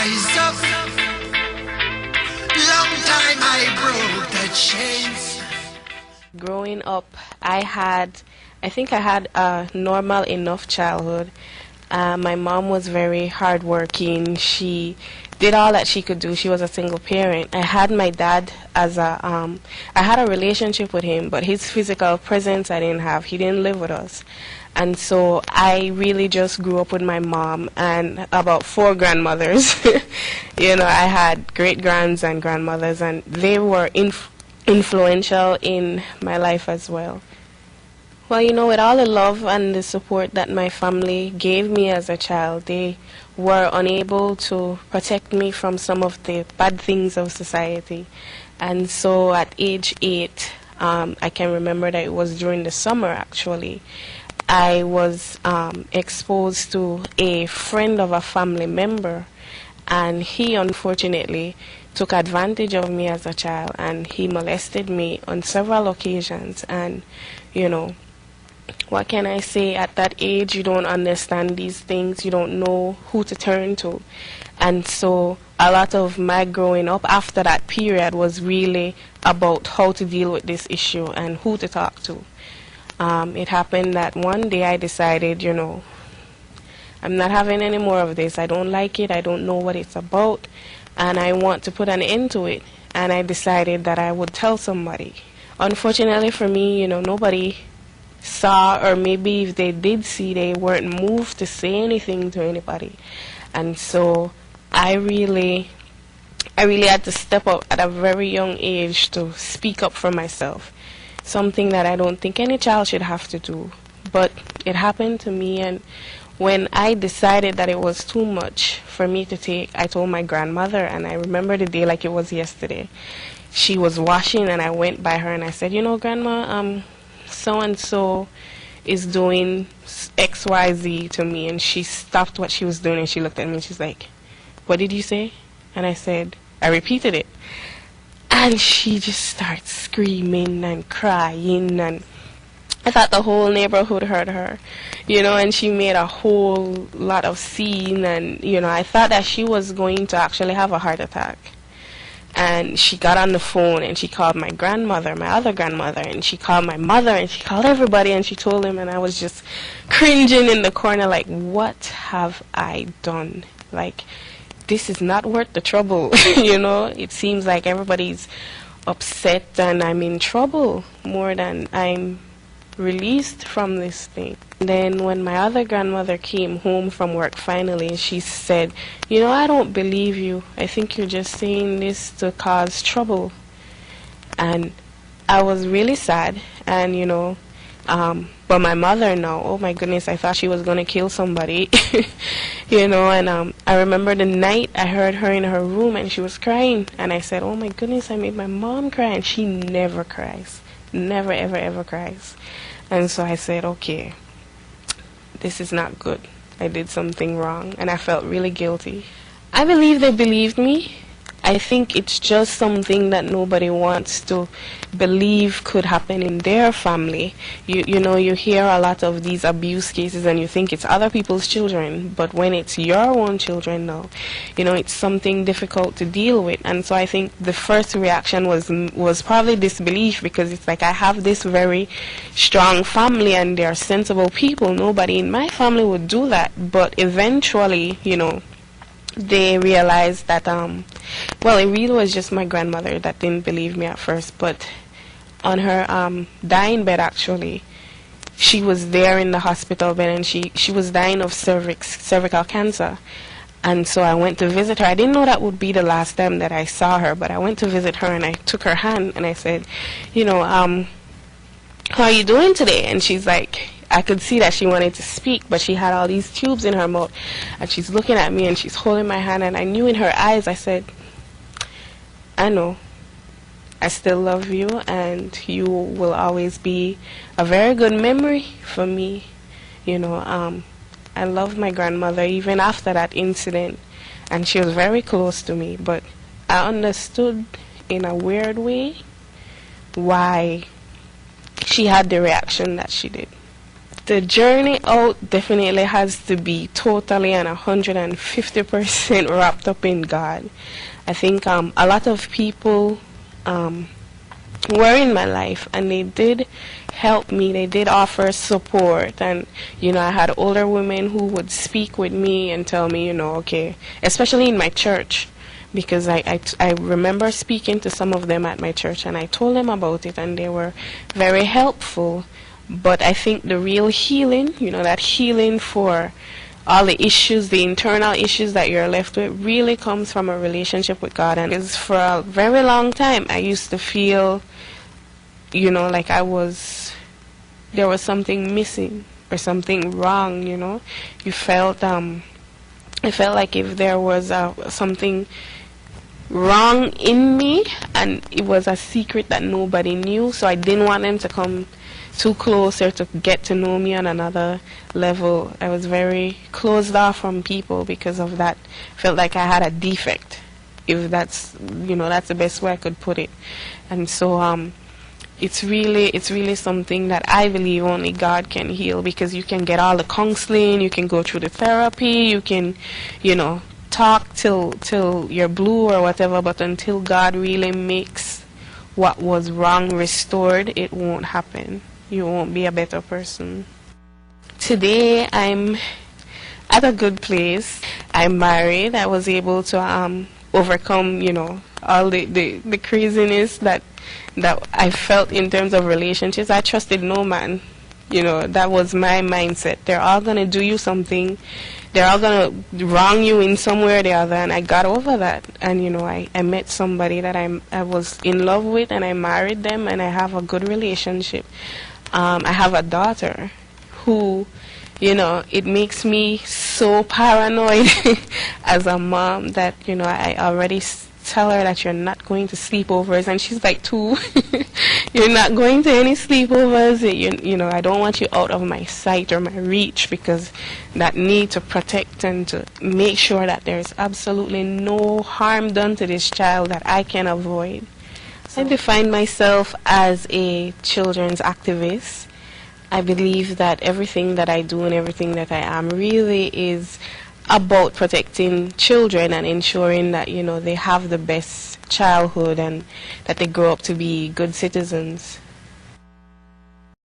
rise up. Long time I broke the chains. Growing up, I think I had a normal enough childhood. My mom was very hardworking. She did all that she could do. She was a single parent. I had my dad I had a relationship with him, but his physical presence I didn't have. He didn't live with us. And so I really just grew up with my mom and about 4 grandmothers. I had great-grands and grandmothers, and they were influential in my life as well. Well, with all the love and the support that my family gave me as a child, they were unable to protect me from some of the bad things of society. And so at age 8, I can remember that it was during the summer actually, I was exposed to a friend of a family member, and he unfortunately took advantage of me as a child, and he molested me on several occasions. And what can I say? At that age, you don't understand these things. You don't know who to turn to. And so a lot of my growing up after that period was really about how to deal with this issue and who to talk to. It happened that one day I decided, I'm not having any more of this. I don't like it. I don't know what it's about. And I want to put an end to it. And I decided that I would tell somebody. Unfortunately for me, nobody saw, or maybe if they did see, they weren't moved to say anything to anybody. And so I really had to step up at a very young age to speak up for myself. Something that I don't think any child should have to do. But it happened to me, and when I decided that it was too much for me to take, I told my grandmother, and I remember the day like it was yesterday. She was washing, and I went by her and I said, Grandma, so-and-so is doing XYZ to me. And she stopped what she was doing and she looked at me and she's like, what did you say? And I repeated it. And she just starts screaming and crying, and I thought the whole neighborhood heard her, and she made a whole lot of scene, and, I thought that she was going to actually have a heart attack. And she got on the phone and she called my grandmother, my other grandmother, and she called my mother, and she called everybody, and she told them, and I was just cringing in the corner like, what have I done? Like, this is not worth the trouble. It seems like everybody's upset and I'm in trouble more than I'm released from this thing. Then when my other grandmother came home from work finally, she said, I don't believe you. I think you're just saying this to cause trouble. And I was really sad, and but my mother now, oh my goodness, I thought she was going to kill somebody. And I remember the night I heard her in her room and she was crying, and I said, oh my goodness, I made my mom cry, and she never cries. Never, ever, ever cries. And so I said, okay, this is not good. I did something wrong, and I felt really guilty. I believe they believed me. I think it's just something that nobody wants to believe could happen in their family. You hear a lot of these abuse cases and you think it's other people's children, but when it's your own children now, it's something difficult to deal with. And so I think the first reaction was probably disbelief, because it's like I have this very strong family and they're sensible people. Nobody in my family would do that. But eventually, they realized that, it really was just my grandmother that didn't believe me at first. But on her dying bed, actually, she was there in the hospital bed, and she was dying of cervical cancer. And so I went to visit her. I didn't know that would be the last time that I saw her, but I went to visit her, and I took her hand, and I said, how are you doing today? And she's like, I could see that she wanted to speak, but she had all these tubes in her mouth, and she's looking at me and she's holding my hand, and I knew in her eyes, I said, I know, I still love you, and you will always be a very good memory for me. I love my grandmother even after that incident, and she was very close to me, but I understood in a weird way why she had the reaction that she did. The journey out definitely has to be totally and 150% wrapped up in God. I think a lot of people were in my life, and they did help me. They did offer support, and I had older women who would speak with me and tell me, okay, especially in my church, because I remember speaking to some of them at my church, and I told them about it, and they were very helpful. But I think the real healing, that healing for all the issues, the internal issues that you're left with, really comes from a relationship with God. And because for a very long time, I used to feel, like there was something missing or something wrong. You felt, I felt like if there was something wrong in me, and it was a secret that nobody knew, so I didn't want them to come too closer to get to know me on another level. I was very closed off from people because of that. Felt like I had a defect, if that's that's the best way I could put it. And so it's really something that I believe only God can heal, because you can get all the counseling, you can go through the therapy, you can talk till you're blue or whatever, but until God really makes what was wrong restored, it won't happen. You won't be a better person. Today I'm at a good place. I'm married. I was able to overcome all the craziness that I felt in terms of relationships. I trusted no man. That was my mindset. They're all gonna do you something. They're all gonna wrong you in some way or the other, and I got over that. And I met somebody that I was in love with, and I married them, and I have a good relationship. I have a daughter who, it makes me so paranoid as a mom that, I already tell her that you're not going to sleepovers, and she's like, 2, you're not going to any sleepovers. I don't want you out of my sight or my reach, because that need to protect and to make sure that there's absolutely no harm done to this child that I can avoid. I define myself as a children's activist. I believe that everything that I do and everything that I am really is about protecting children and ensuring that they have the best childhood and that they grow up to be good citizens.